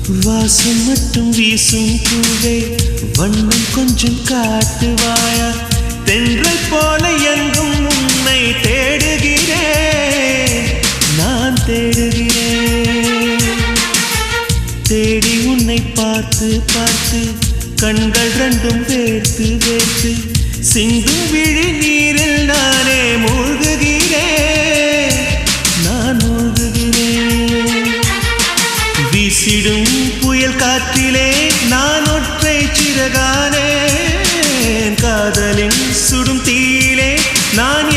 வாசம் மட்டும் வீசும் பூவே வண்ணம் கொஞ்சம் காட்டுவாயா தென்றல் போல எங்கும் உன்னை தேடுகிறேன் நான் தேடுகிறேன் தேடி உன்னை பார்த்து பார்த்து கண்கள் ரெண்டும் வேர்த்து வேர்த்து சிந்தும் விழி நீரில் நானே மூழ்குகிறேன் நான் மூழ்குகிறேன் வீசிடும் புயல் காற்றிலே நான் ஒற்றை சிறகானேன் காதலின் சுடும் தீயிலே நான்